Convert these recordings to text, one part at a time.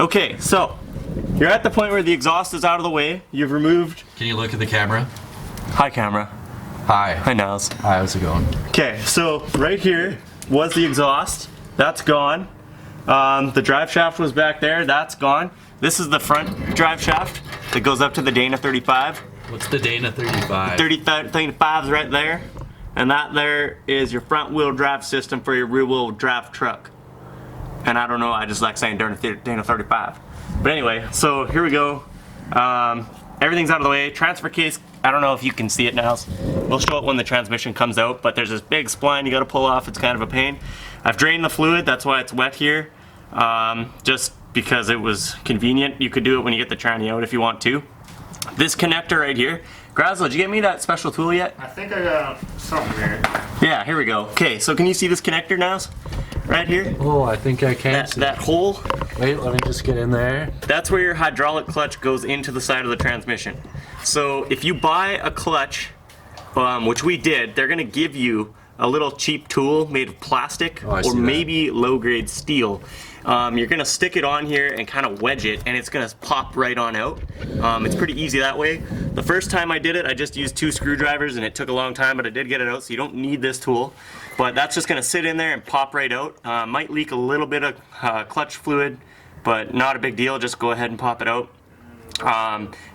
Okay, so you're at the point where the exhaust is out of the way. You've removed. Can you look at the camera? Hi, camera. Hi. Hi, Niles. Hi, how's it going? Okay, so right here was the exhaust. That's gone. The drive shaft was back there. That's gone. This is the front drive shaft that goes up to the Dana 35. What's the Dana 35? 35's right there. And that there is your front wheel drive system for your rear wheel drive truck. And I don't know, I just like saying Dana 35. But anyway, so here we go. Everything's out of the way. Transfer case, I don't know if you can see it now. We'll show it when the transmission comes out, but there's this big spline you gotta pull off. It's kind of a pain. I've drained the fluid, that's why it's wet here. Just because it was convenient. You could do it when you get the tranny out if you want to. This connector right here. Grazzle, did you get me that special tool yet? I think I got something here. Yeah, here we go. Okay, so can you see this connector now? Right here? Oh, I think I can. That hole. Wait, let me just get in there. That's where your hydraulic clutch goes into the side of the transmission. So if you buy a clutch, which we did, they're gonna give you a little cheap tool made of plastic or maybe low-grade steel. You're gonna stick it on here and kind of wedge it, and it's gonna pop right on out. It's pretty easy that way. The first time I did it, I just used 2 screwdrivers, and it took a long time, but I did get it out, so you don't need this tool. But that's just gonna sit in there and pop right out. Might leak a little bit of clutch fluid, but not a big deal. Just go ahead and pop it out.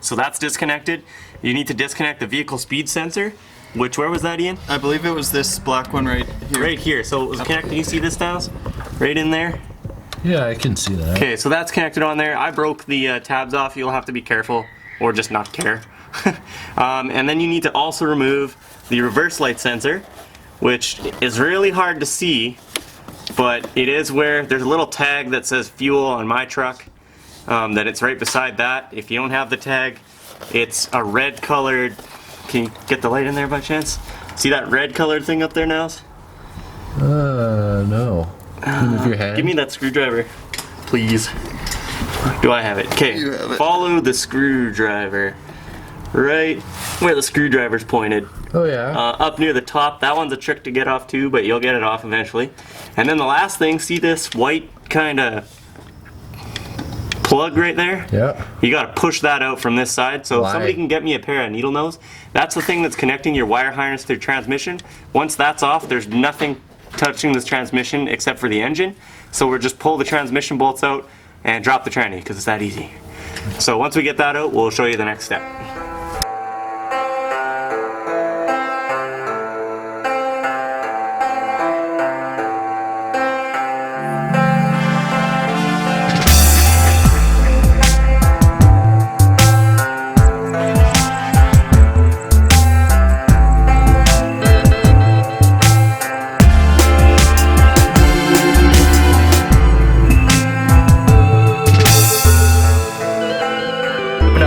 So that's disconnected. You need to disconnect the vehicle speed sensor. Where was that, Ian? I believe it was this black one right here. Right here. So it was connected. You see this now? Right in there. Yeah, I can see that. Okay, so that's connected on there. I broke the tabs off. You'll have to be careful, or just not care. And then you need to also remove the reverse light sensor, which is really hard to see, but it is where there's a little tag that says fuel on my truck. That it's right beside that. If you don't have the tag, it's a red colored. Can you get the light in there by chance? See that red colored thing up there now? No. Move your hand. Give me that screwdriver, please. Do I have it? Okay, follow the screwdriver. Right where the screwdriver's pointed. Oh yeah. Up near the top. That one's a trick to get off too, but you'll get it off eventually. And then the last thing, see this white kind of plug right there? Yeah. You gotta push that out from this side. So if somebody can get me a pair of needle nose, that's the thing that's connecting your wire harness to your transmission. Once that's off, there's nothing touching this transmission except for the engine. So we'll just pull the transmission bolts out and drop the tranny because it's that easy. So once we get that out, we'll show you the next step.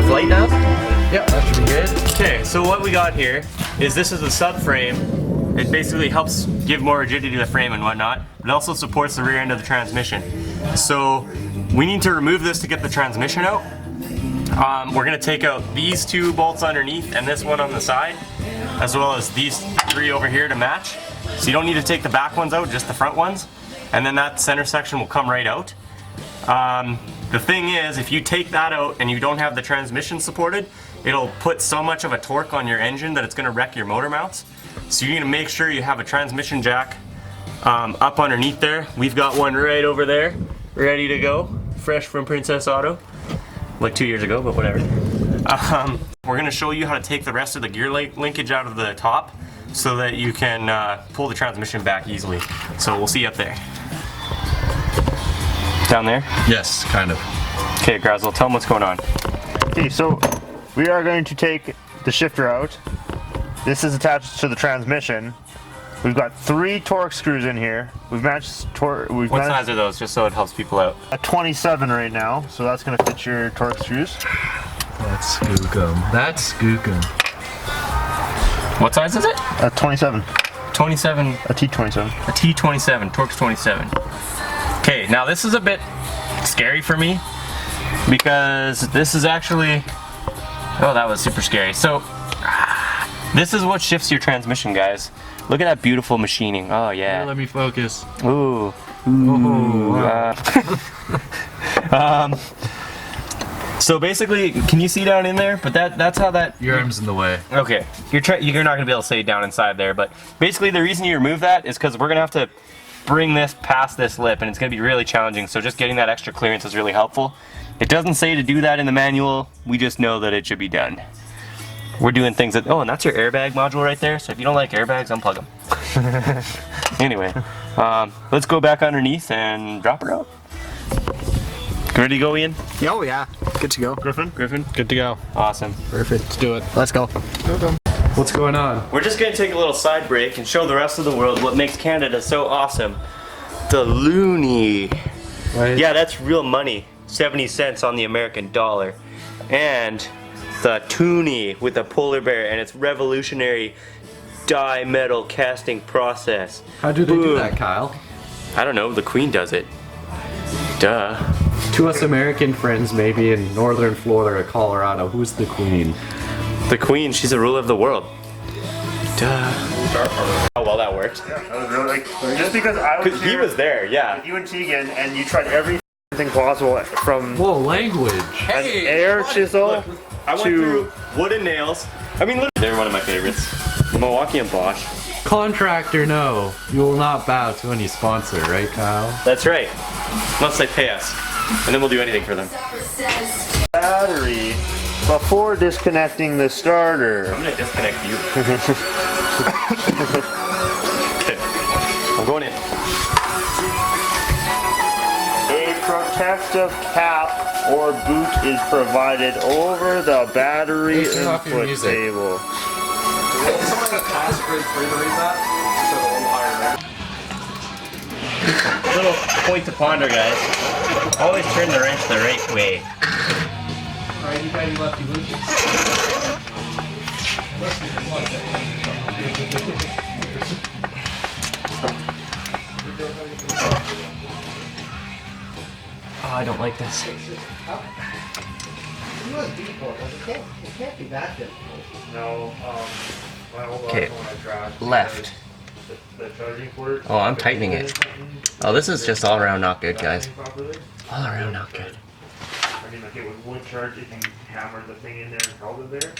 Light now? Yeah, that should be good. Okay, so what we got here is this is a subframe. It basically helps give more rigidity to the frame and whatnot. It also supports the rear end of the transmission. So we need to remove this to get the transmission out. We're gonna take out these 2 bolts underneath and this one on the side, as well as these 3 over here to match. So you don't need to take the back ones out, just the front ones. And then that center section will come right out. The thing is, if you take that out and you don't have the transmission supported, it'll put so much of a torque on your engine that it's going to wreck your motor mounts. So you need to make sure you have a transmission jack up underneath there. We've got one right over there, ready to go, fresh from Princess Auto, like 2 years ago, but whatever. We're going to show you how to take the rest of the gear linkage out of the top so that you can pull the transmission back easily. So we'll see you up there. Down there? Yes, kind of. Okay, Grazzle, tell them what's going on. Okay, so we are going to take the shifter out. This is attached to the transmission. We've got 3 torque screws in here. We've matched What size are those, just so it helps people out? a 27 right now, so that's going to fit your torque screws. That's skookum. That's skookum. What size is it? A 27. 27. A T27. A T27, Torx 27. Okay, now this is a bit scary for me because this is actually, oh, that was super scary. So this is what shifts your transmission, guys. Look at that beautiful machining. Oh yeah. Here, let me focus. Ooh. Ooh. Wow. So basically, can you see down in there? But that's how that. Your arm's in the way. Okay, you're not gonna be able to see down inside there. But basically, the reason you remove that is because we're gonna have to bring this past this lip, and it's gonna be really challenging. So just getting that extra clearance is really helpful. It doesn't say to do that in the manual. We just know that it should be done. We're doing things that. Oh, and that's your airbag module right there. So if you don't like airbags, unplug them. Anyway, let's go back underneath and drop her out. Ready to go, Ian? Oh yeah, good to go. Griffin? Good to go. Awesome. Perfect. Let's do it. Let's go. What's going on? We're just gonna take a little side break and show the rest of the world what makes Canada so awesome. The loonie. Right. Yeah, that's real money. 70 cents on the American dollar. And the toonie with the polar bear and its revolutionary dye metal casting process. How do they do Boom. that, Kyle? I don't know, the Queen does it. Duh. To us American friends, maybe in northern Florida or Colorado, who's the queen? The Queen, she's the ruler of the world. Duh. How well that worked. That was really, like, just because I was He here was there, yeah. with you and Tegan, and you tried everything possible from Whoa, language. an air chisel I went to through wood and nails. I mean, literally, they're one of my favorites. Milwaukee and Bosch. Contractor, no. You will not bow to any sponsor, right, Kyle? That's right. Unless they pay us. And then we'll do anything for them. battery before disconnecting the starter. I'm gonna disconnect you. Okay. I'm going in. A protective cap or boot is provided over the battery Turn off your input music. table. Little point to ponder, guys. Always turn the wrench the right way. Alright, you got your lefty loopy. Oh, I don't like this. No, Okay, left. The charging port. Oh, I'm tightening it. Oh, this is just all around not good, guys. All around not good. I mean, like it would charge if you hammered the thing in there and held it there.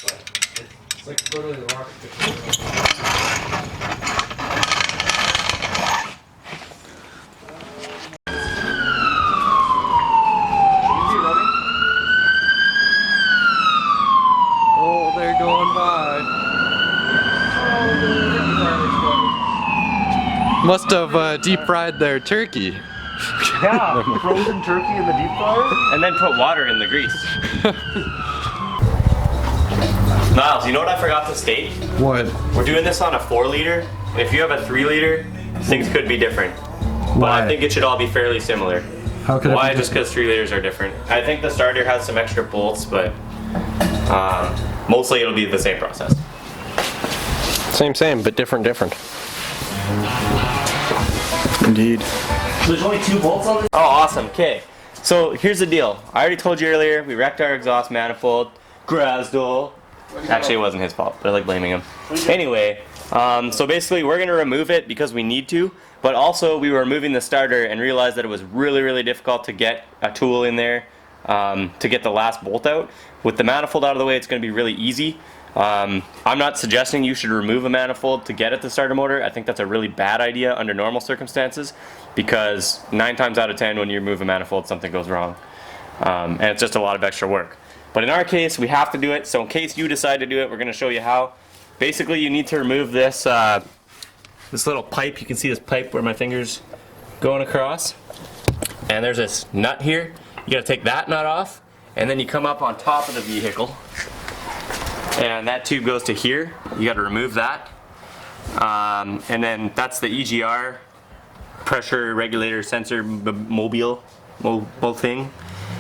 But It's like totally the rocket. Oh, they're going by. Must have deep fried their turkey. yeah, frozen turkey in the deep fryer. And then put water in the grease. Niles, you know what I forgot to state? What? We're doing this on a 4-liter. If you have a 3-liter, things could be different. But Why? I think it should all be fairly similar. How could Why? it be Just because 3 liters are different. I think the starter has some extra bolts, but mostly it'll be the same process. Same, but different. Indeed. There's only 2 bolts on this? Oh, awesome. Okay. So here's the deal. I already told you earlier, we wrecked our exhaust manifold. Grasdol. Actually, it wasn't his fault. I like blaming him. Anyway, so basically we're going to remove it because we need to. But also we were removing the starter and realized that it was really difficult to get a tool in there to get the last bolt out. With the manifold out of the way, it's going to be really easy. I'm not suggesting you should remove a manifold to get at the starter motor. I think that's a really bad idea under normal circumstances because 9 times out of 10 when you remove a manifold something goes wrong. And it's just a lot of extra work. But in our case we have to do it, so in case you decide to do it we're going to show you how. Basically you need to remove this this little pipe. You can see this pipe where my finger's going across. And there's this nut here. You got to take that nut off and then you come up on top of the vehicle. And that tube goes to here. You got to remove that. And then that's the EGR pressure regulator sensor mobile thing.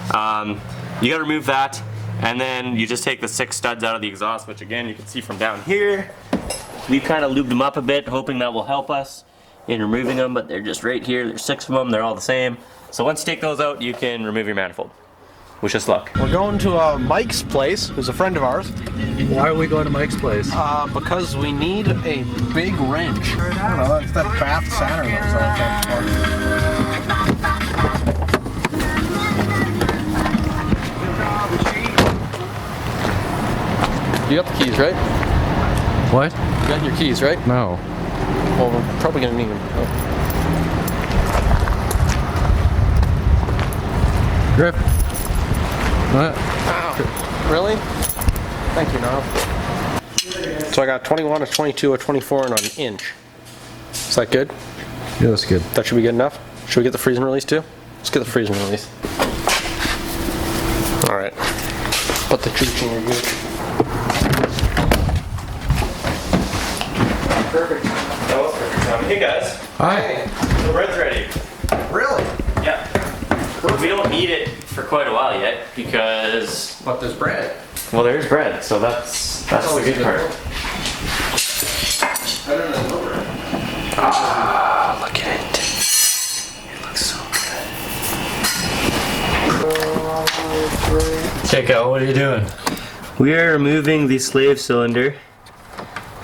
You got to remove that, and then you just take the 6 studs out of the exhaust, which again you can see from down here. We've kind of lubed them up a bit, hoping that will help us in removing them, but they're just right here. There's 6 of them. They're all the same. So once you take those out, you can remove your manifold. Wish us luck. We're going to Mike's place, who's a friend of ours, Why are we going to Mike's place? because we need a big wrench. I don't know, it's that Bath Saturn or something. You got the keys, right? What? You got your keys, right? No. Well, we're probably gonna need them. Oh. Griff. What? Ow. Really? Thank you, Nob. So I got 21, a 22, a 24, and an inch. Is that good? Yeah, that's good. That should be good enough. Should we get the freeze and release too? Let's get the freeze and release. All right. Put the treats in your good. Perfect. That was perfect. Hey guys, Hi. the bread's ready. Really? Yeah. We don't need it for quite a while yet because, But there's bread. well, there's bread, so that's the good part. I don't know. Ah, look at it. It looks so good. Check out, what are you doing? We are removing the slave cylinder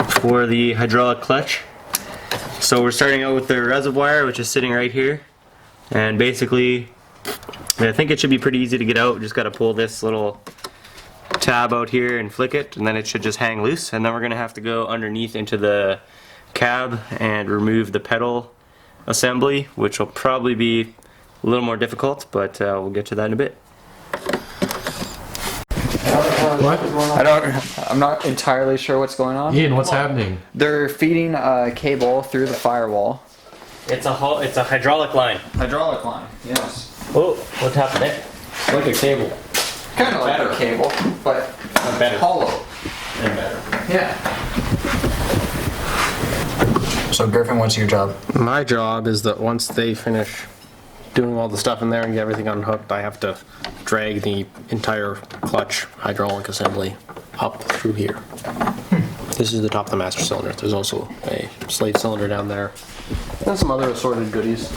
for the hydraulic clutch. So we're starting out with the reservoir, which is sitting right here. And basically, I think it should be pretty easy to get out. Just got to pull this little tab out here and flick it, and then it should just hang loose. And then we're going to have to go underneath into the cab and remove the pedal assembly, which will probably be a little more difficult, but we'll get to that in a bit. What? I'm not entirely sure what's going on. Ian, what's happening? They're feeding a cable through the firewall. It's a hydraulic line. Hydraulic line, yes. Oh, what happened there? Like a cable. Kind of like a cable, but Better. hollow. And better. Yeah. So Griffin, what's your job? My job is that once they finish doing all the stuff in there and get everything unhooked, I have to drag the entire clutch hydraulic assembly up through here. This is the top of the master cylinder. There's also a slave cylinder down there. And some other assorted goodies.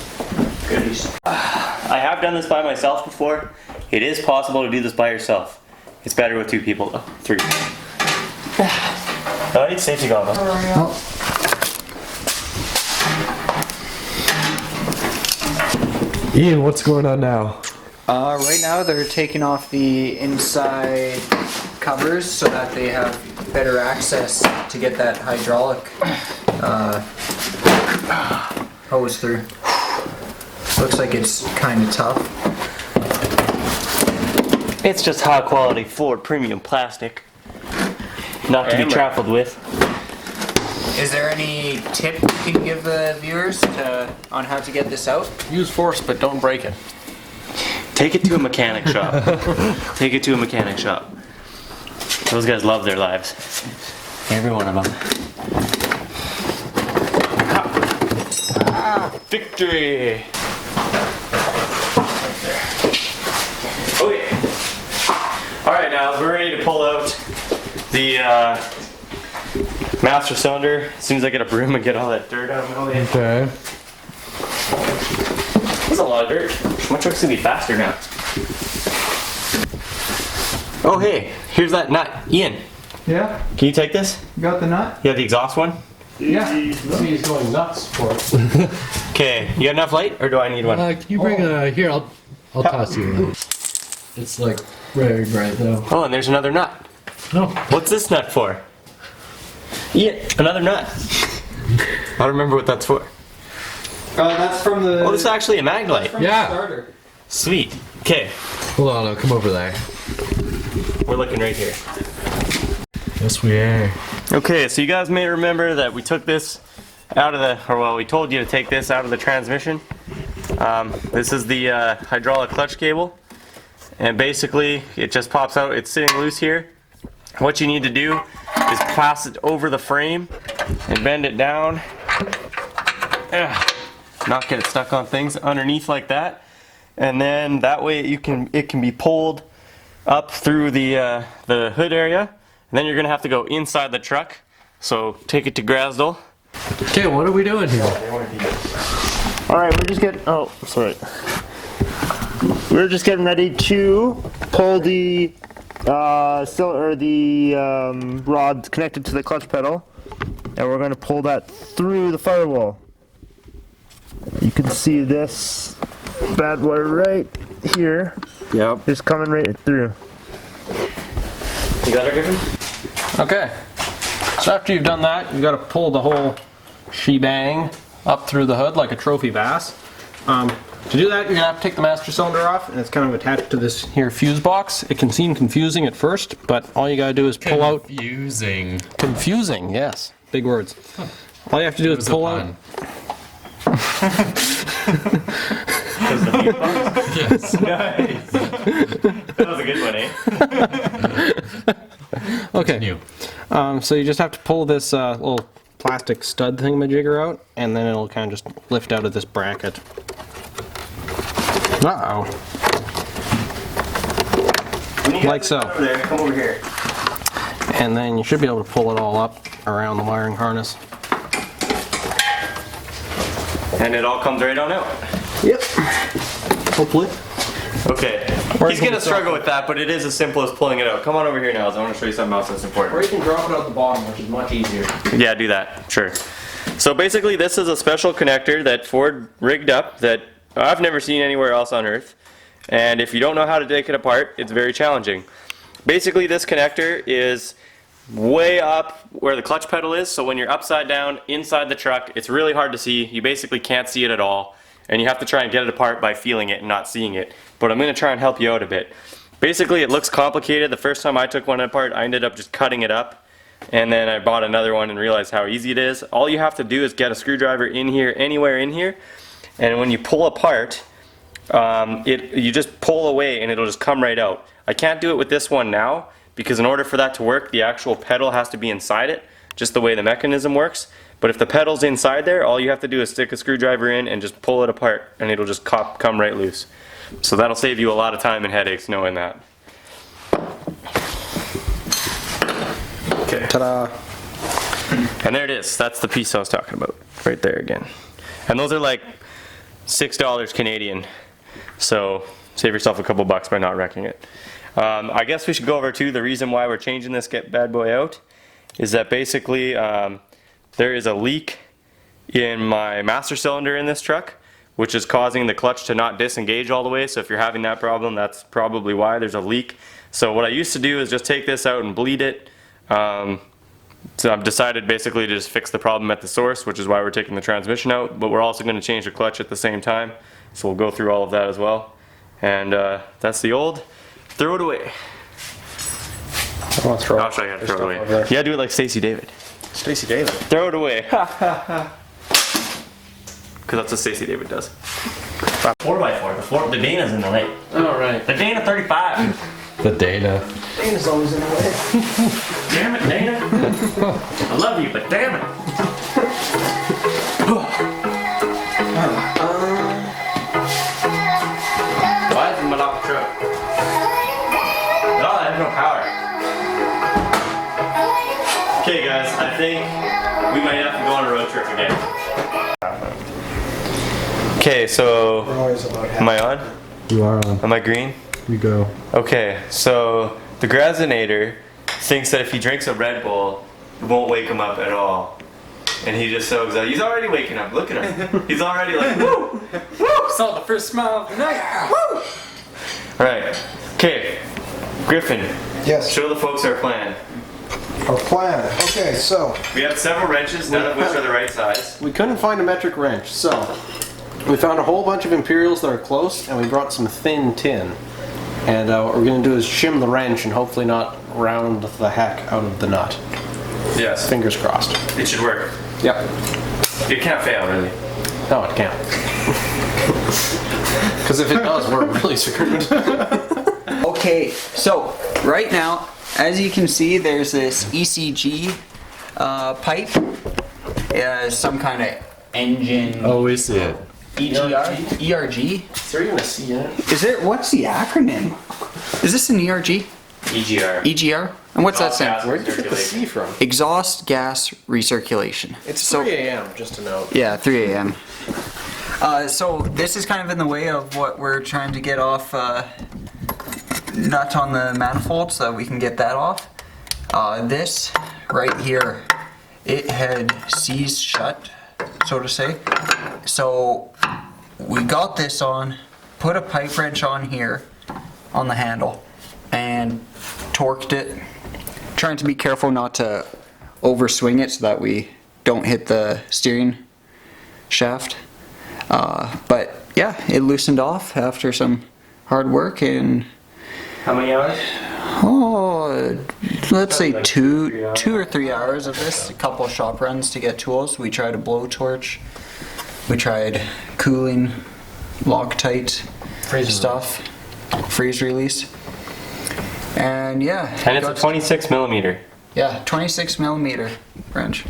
I have done this by myself before. It is possible to do this by yourself. It's better with 2 people though. 3. Oh, I need safety goggles. Ian, what's going on now? Right now they're taking off the inside covers so that they have better access to get that hydraulic hose through. Looks like it's kind of tough. It's just high quality Ford premium plastic. Not to be trifled with. Is there any tip you can give the viewers on how to get this out? Use force, but don't break it. Take it to a mechanic shop. Take it to a mechanic shop. Those guys love their lives. Every one of them. Victory! Okay. Alright, now we're ready to pull out the master cylinder. As soon as I get a broom and get all that dirt out of my way. Okay. That's a lot of dirt. My truck's gonna be faster now. Oh hey, here's that nut. Ian, Yeah, can you take this? you got the nut? You have the exhaust one? Yeah. He's going nuts for it. Okay, you got enough light or do I need one? Can you bring here, I'll toss you one. It's like very bright though. Oh, and there's another nut. No. What's this nut for? Ian, another nut. I don't remember what that's for. That's from the. Oh, this is actually a Maglite. from Yeah. the starter. Sweet. Okay, Hold on, I'll come over there. we're looking right here. Yes, we are. Okay, so you guys may remember that we took this out of the, or well, we told you to take this out of the transmission. This is the hydraulic clutch cable, and basically it just pops out. It's sitting loose here. What you need to do is pass it over the frame and bend it down. Not get it stuck on things underneath like that, and then that way it can be pulled up through the hood area. And then you're gonna have to go inside the truck. So take it to Grasdell. Okay, what are we doing here? Alright, we're just getting, oh, sorry. We're just getting ready to pull the rod connected to the clutch pedal. And we're going to pull that through the firewall. You can see this bad boy right here. Yep. Just coming right through. You got it, Griffin? Okay, so after you've done that, you've got to pull the whole shebang up through the hood like a trophy bass. To do that, you're gonna have to take the master cylinder off, and it's kind of attached to this here fuse box. It can seem confusing at first, but all you gotta do is pull out. Confusing, yes, big words. All you have to do is pull out. Yes. Nice. That was a good one, eh? Okay. So you just have to pull this little plastic stud thingamajigger out, and then it'll kind of just lift out of this bracket. Uh-oh. Like so. Over there, come over here. And then you should be able to pull it all up around the wiring harness. And it all comes right on out. Yep. Hopefully. Okay. He's gonna struggle with that, but it is as simple as pulling it out. Come on over here, Niles. I want to show you something else that's important. Or you can drop it out the bottom, which is much easier. Yeah, do that. Sure. So basically, this is a special connector that Ford rigged up that I've never seen anywhere else on Earth. And if you don't know how to take it apart, it's very challenging. Basically, this connector is way up where the clutch pedal is, so when you're upside down inside the truck, it's really hard to see. You basically can't see it at all, and you have to try and get it apart by feeling it and not seeing it. But I'm going to try and help you out a bit. Basically, it looks complicated. The first time I took one apart, I ended up just cutting it up, and then I bought another one and realized how easy it is. All you have to do is get a screwdriver in here, anywhere in here, and when you pull apart, you just pull away and it'll just come right out. I can't do it with this one now, because in order for that to work, the actual pedal has to be inside it, just the way the mechanism works. But if the pedal's inside there, all you have to do is stick a screwdriver in and just pull it apart, and it'll just come right loose. So that'll save you a lot of time and headaches knowing that. Okay. Ta-da. And there it is. That's the piece I was talking about. Right there again. And those are like $6 Canadian. So save yourself a couple bucks by not wrecking it. I guess we should go over to the reason why we're changing this bad boy out is that basically there is a leak in my master cylinder in this truck, which is causing the clutch to not disengage all the way. So if you're having that problem, that's probably why there's a leak. So what I used to do is just take this out and bleed it. So I've decided basically to just fix the problem at the source, which is why we're taking the transmission out, but we're also going to change the clutch at the same time. So we'll go through all of that as well. And that's the old. Throw it away. I'll throw I'll show you how to throw it away. Yeah, do it like Stacey David. Stacey David. Throw it away. Because that's what Stacey David does. 4x4. The Dana's in the way. All right. The Dana 35. The Dana. Dana's always in the way. Damn it, Dana. I love you, but damn it. Why isn't my lock truck? Oh, I have no power. Okay, guys, I think we might have to go on a road trip again. Okay, so am I on? You are on. Am I green? You go. Okay, so the Grazinator thinks that if he drinks a Red Bull, it won't wake him up at all. And he just so excited. He's already waking up. Look at him. He's already like, woo! Woo! Saw the first smile of the night. Woo! Alright. Okay. Griffin, Yes. show the folks our plan. Our plan. Okay, so We have several wrenches, none of which are the right size. We couldn't find a metric wrench, so we found a whole bunch of Imperials that are close, and we brought some thin tin. And what we're going to do is shim the wrench and hopefully not round the heck out of the nut. Yes. Fingers crossed. It should work. Yep. It can't fail, really. No, it can't. Because if it does, we're really screwed. Okay, so right now, as you can see, there's this ECG pipe, some kind of engine. Oh, we see it. ERG? Is there even a C in it? Is there? What's the acronym? Is this an ERG? EGR. EGR? And what's that Exhaust stand gas for? Where did you get the C from? Exhaust gas recirculation. It's So- 3 a.m., just to note. Yeah, 3 a.m. So this is kind of in the way of what we're trying to get off nut on the manifold so that we can get that off. This right here, it had seized shut, so to say. So we got this on, put a pipe wrench on here on the handle and torqued it trying to be careful not to overswing it so that we don't hit the steering shaft. But yeah, it loosened off after some hard work, and How many hours? let's say like two or 3 hours of this. A couple of shop runs to get tools. We tried a blowtorch. We tried cooling, Loctite stuff, freeze release, and yeah. And it's a 26 millimeter. Yeah, 26 millimeter wrench.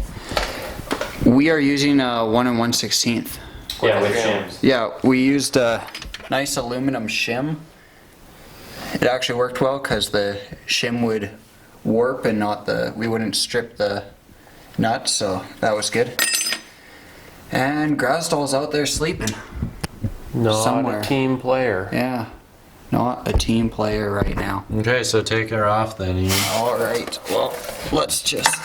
We are using a 1 1/16. Yeah, with shims. Yeah, we used a nice aluminum shim. It actually worked well because the shim would warp and we wouldn't strip the nut, so that was good. And Grasdall's out there sleeping. Not Somewhere. a team player. Yeah, not a team player right now. Okay, so take her off then, Ian. All right, well, let's just.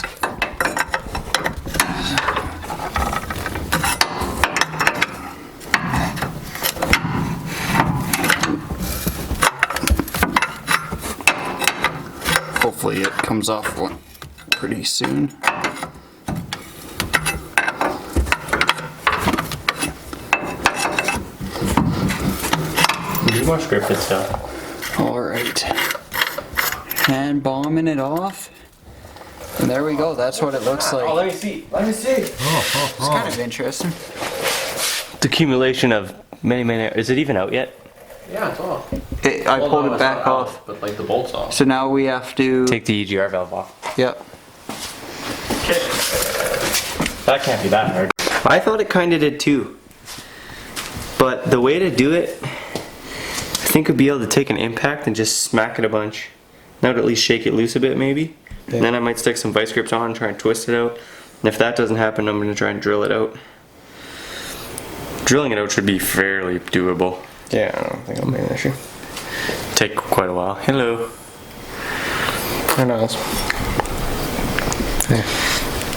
Hopefully it comes off pretty soon. Do more scripted stuff. All right, and bombing it off. And there we go, that's what it looks like. let me see. It's kind of interesting. The accumulation of many. Is it even out yet? Yeah, it's off. I pulled it back off. But like the bolt's off. So now we have to. Take the EGR valve off. Yep. That can't be that hard. I thought it kind of did too. But the way to do it, I think would be able to take an impact and just smack it a bunch. That would at least shake it loose a bit maybe. And then I might stick some vice grips on and try and twist it out. And if that doesn't happen, I'm going to try and drill it out. Drilling it out should be fairly doable. Yeah, I don't think it'll be an issue. Take quite a while. Hello. Who knows?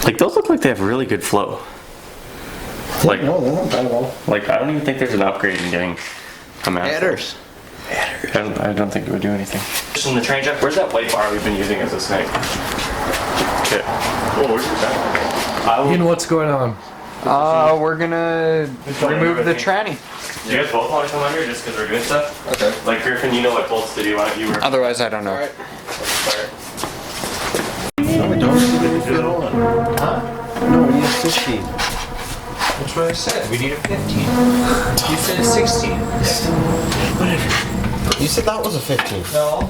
Like those look like they have really good flow. Like, No, they're not bad at all. like I don't even think there's an upgrade in getting a mouse. Headers. I don't think it would do anything. Just in the train jack, where's that white bar we've been using as a snake? Okay. Oh, where's that? Ian, what's going on? We're gonna remove the tranny. Do you guys both want to come under just because we're doing stuff? Okay. Like Griffin, you know what bolts to do. Why don't you work? Otherwise, I don't know. No, we don't. Fit on. Huh? No, we need a 15. That's what I said. We need a 15. You said a 16. Whatever. You said that was a 15. No.